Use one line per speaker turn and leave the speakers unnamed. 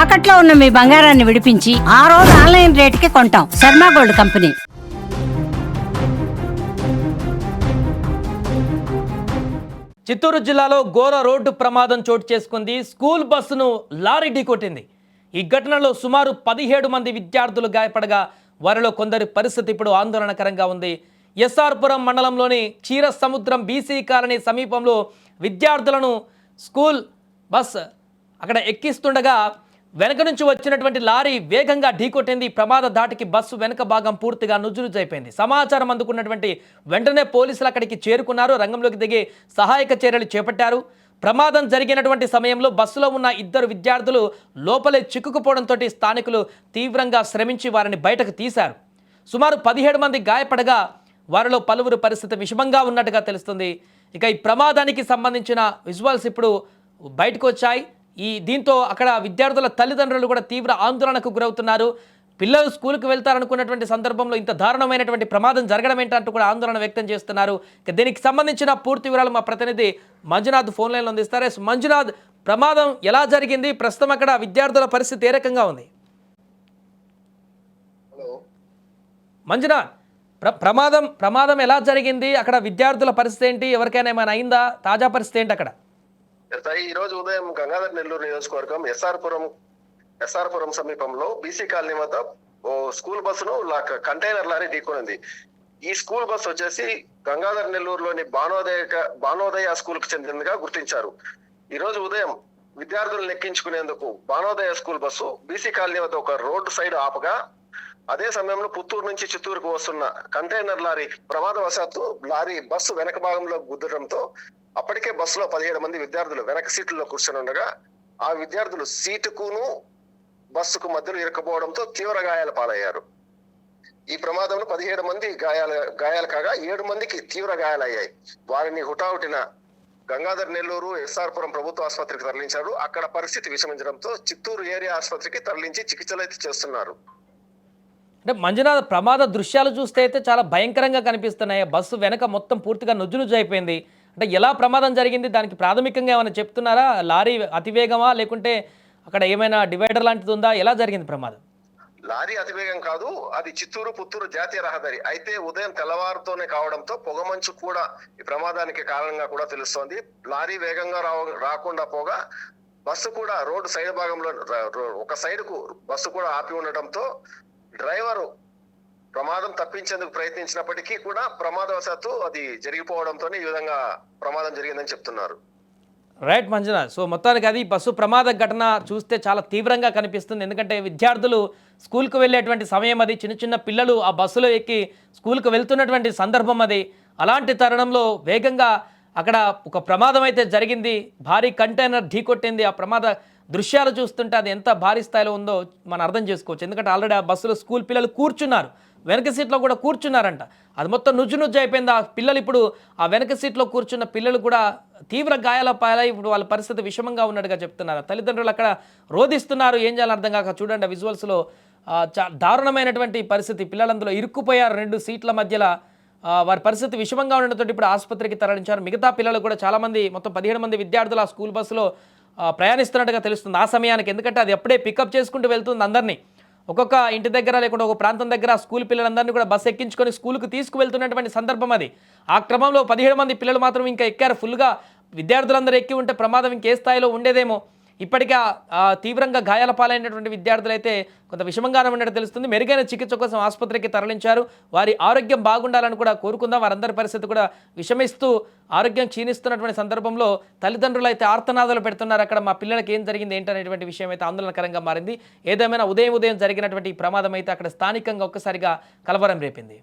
తాకట్లో ఉన్న మీ బంగారాన్ని విడిపించి ఆ రోజు ఆన్లైన్ రేటుకి కొంటాం. Sharma gold company.
చిత్తూరు జిల్లాలో ఘోర రోడ్డు ప్రమాదం చోటు చేసుకుంది. స్కూల్ బస్సును లారీ ఢీకొట్టింది. ఈ ఘటనలో సుమారు 17 మంది విద్యార్థులు గాయపడగా వారిలో కొందరి పరిస్థితి ఇప్పుడు ఆందోళనకరంగా ఉంది. ఎస్ఆర్పురం మండలంలోని క్షీర సముద్రం బీసీ కాలనీ సమీపంలో విద్యార్థులను స్కూల్ బస్ అక్కడ ఎక్కిస్తుండగా వెనక నుంచి వచ్చినటువంటి లారీ వేగంగా ఢీకొట్టింది. ప్రమాద ధాటికి బస్సు వెనక భాగం పూర్తిగా నుజ్జునుజ్జైపోయింది. సమాచారం అందుకున్నటువంటి వెంటనే పోలీసులు అక్కడికి చేరుకున్నారు. రంగంలోకి దిగి సహాయక చర్యలు చేపట్టారు. ప్రమాదం జరిగినటువంటి సమయంలో బస్సులో ఉన్న 2 విద్యార్థులు లోపలే చిక్కుకుపోవడంతో స్థానికులు తీవ్రంగా శ్రమించి వారిని బయటకు తీశారు. సుమారు 17 మంది గాయపడగా వారిలో పలువురు పరిస్థితి విషమంగా ఉన్నట్టుగా తెలుస్తుంది. ఇక ఈ ప్రమాదానికి సంబంధించిన విజువల్స్ ఇప్పుడు బయటకు వచ్చాయి. దీంతో అక్కడ విద్యార్థుల తల్లిదండ్రులు కూడా తీవ్ర ఆందోళనకు గురవుతున్నారు. పిల్లలు స్కూల్కి వెళ్తారనుకున్నటువంటి సందర్భంలో ఇంత దారుణమైనటువంటి ప్రమాదం జరగడం ఏంటంటూ కూడా ఆందోళన వ్యక్తం చేస్తున్నారు. దీనికి సంబంధించిన పూర్తి వివరాలు మా ప్రతినిధి మంజునాథ్ ఫోన్ లైన్లో అందిస్తారు. మంజునాథ్, ప్రమాదం ఎలా జరిగింది? ప్రస్తుతం అక్కడ విద్యార్థుల పరిస్థితి ఏ రకంగా ఉంది? మంజునాథ్, ప్రమాదం ఎలా జరిగింది? అక్కడ విద్యార్థుల పరిస్థితి ఏంటి? ఎవరికైనా ఏమైనా అయిందా? తాజా పరిస్థితి ఏంటి అక్కడ?
ఈ రోజు ఉదయం గంగాధర్ నెల్లూరు నియోజకవర్గం ఎస్ఆర్పురం సమీపంలో బీసీ కాలనీ వద్ద ఓ స్కూల్ బస్సును కంటైనర్ లారీ ఢీకొనింది. ఈ స్కూల్ బస్సు వచ్చేసి గంగాధర్ నెల్లూరులోని బానోదయ స్కూల్ కు చెందినదిగా గుర్తించారు. ఈ రోజు ఉదయం విద్యార్థులను ఎక్కించుకునేందుకు బానోదయ స్కూల్ బస్సు బీసీ కాలనీ వద్ద ఒక రోడ్డు సైడ్ ఆపగా అదే సమయంలో పుత్తూరు నుంచి చిత్తూరుకు వస్తున్న కంటైనర్ లారీ ప్రమాదవశాత్తు లారీ బస్సు వెనక భాగంలో గుద్దడంతో అప్పటికే బస్సులో 17 మంది విద్యార్థులు వెనక సీట్లలో కూర్చొని ఉండగా ఆ విద్యార్థులు సీటుకును బస్సుకు మధ్యలో ఇరుక్కుపోవడంతో తీవ్ర గాయాల పాలయ్యారు. ఈ ప్రమాదంలో 17 మంది గాయాలు కాగా 7 మందికి తీవ్ర గాయాలయ్యాయి. వారిని హుటాహుటిన గంగాధర్ నెల్లూరు ఎస్ఆర్పురం ప్రభుత్వ ఆసుపత్రికి తరలించారు. అక్కడ పరిస్థితి విషమించడంతో చిత్తూరు ఏరియా ఆసుపత్రికి తరలించి చికిత్సలు అయితే చేస్తున్నారు.
అంటే మంజునాథ్, ప్రమాద దృశ్యాలు చూస్తే అయితే చాలా భయంకరంగా కనిపిస్తున్నాయి. బస్సు వెనక మొత్తం పూర్తిగా నుజ్జు అయిపోయింది. అంటే ఎలా ప్రమాదం జరిగింది? దానికి ప్రాథమికంగా ఏమైనా చెప్తున్నారా? లారీ అతివేగమా, లేకుంటే అక్కడ ఏమైనా డివైడర్ లాంటిది ఉందా? ఎలా జరిగింది ప్రమాదం?
లారీ అతివేగం కాదు, అది చిత్తూరు పుత్తూరు జాతీయ రహదారి. అయితే ఉదయం తెల్లవారుతోనే కావడంతో పొగమంచు కూడా ఈ ప్రమాదానికి కారణంగా కూడా తెలుస్తోంది. లారీ వేగంగా రాకుండా పోగా బస్సు కూడా రోడ్డు సైడ్ భాగంలో ఒక సైడ్ కు బస్సు కూడా ఆపి ఉండటంతో డ్రైవరు ప్రమాదం తప్పించేందుకు ప్రయత్నించినప్పటికీ కూడా ప్రమాదవశాత్తు అది జరిగిపోవడంతో ఈ విధంగా ప్రమాదం జరిగిందని చెప్తున్నారు.
రైట్ మంజునాథ్. సో మొత్తానికి అది బస్సు ప్రమాద ఘటన చూస్తే చాలా తీవ్రంగా కనిపిస్తుంది. ఎందుకంటే విద్యార్థులు స్కూల్కు వెళ్ళేటువంటి సమయం అది. చిన్న పిల్లలు ఆ బస్సులో ఎక్కి స్కూల్కు వెళ్తున్నటువంటి సందర్భం అది. అలాంటి తరుణంలో వేగంగా అక్కడ ఒక ప్రమాదం అయితే జరిగింది. భారీ కంటైనర్ ఢీకొట్టింది. ఆ ప్రమాద దృశ్యాలు చూస్తుంటే అది ఎంత భారీ స్థాయిలో ఉందో మనం అర్థం చేసుకోవచ్చు. ఎందుకంటే ఆల్రెడీ ఆ బస్సులో స్కూల్ పిల్లలు కూర్చున్నారు, వెనక సీట్లో కూడా కూర్చున్నారంట. అది మొత్తం నుజ్జు అయిపోయింది. ఆ పిల్లలు ఇప్పుడు ఆ వెనక సీట్లో కూర్చున్న పిల్లలు కూడా తీవ్ర గాయాల పాలై ఇప్పుడు వాళ్ళ పరిస్థితి విషమంగా ఉన్నట్టుగా చెప్తున్నారు. తల్లిదండ్రులు అక్కడ రోధిస్తున్నారు. ఏం చేయాలని అర్థం కాక చూడండి ఆ విజువల్స్లో దారుణమైనటువంటి పరిస్థితి. పిల్లలందులో ఇరుక్కుపోయారు 2 సీట్ల మధ్యలో. వారి పరిస్థితి విషమంగా ఉండడంతో ఇప్పుడు ఆసుపత్రికి తరలించారు. మిగతా పిల్లలు కూడా చాలామంది, మొత్తం 17 మంది విద్యార్థులు ఆ స్కూల్ బస్సులో ప్రయాణిస్తున్నట్టుగా తెలుస్తుంది ఆ సమయానికి. ఎందుకంటే అది అప్పుడే పికప్ చేసుకుంటూ వెళ్తుంది అందరినీ. ఒక్కొక్క ఇంటి దగ్గర లేకుంటే ఒక ప్రాంతం దగ్గర స్కూల్ పిల్లలందరినీ కూడా బస్సు ఎక్కించుకొని స్కూల్కి తీసుకువెళ్తున్నటువంటి సందర్భం అది. ఆ క్రమంలో 17 మంది పిల్లలు మాత్రం ఇంకా ఎక్కారు. ఫుల్గా విద్యార్థులందరూ ఎక్కి ఉంటే ప్రమాదం ఇంకే స్థాయిలో ఉండేదేమో. ఇప్పటికే తీవ్రంగా గాయాల పాలైనటువంటి విద్యార్థులు అయితే కొంత విషమంగానే ఉన్నట్టు తెలుస్తుంది. మెరుగైన చికిత్స కోసం ఆసుపత్రికి తరలించారు. వారి ఆరోగ్యం బాగుండాలని కూడా కోరుకుందాం. వారందరి పరిస్థితి కూడా విషమిస్తూ ఆరోగ్యం క్షీణిస్తున్నటువంటి సందర్భంలో తల్లిదండ్రులు అయితే ఆర్తనాదాలు పెడుతున్నారు. అక్కడ మా పిల్లలకి ఏం జరిగింది ఏంటనేటువంటి విషయం అయితే ఆందోళనకరంగా మారింది. ఏదేమైనా ఉదయం జరిగినటువంటి ప్రమాదం అయితే అక్కడ స్థానికంగా ఒక్కసారిగా కలవరం రేపింది.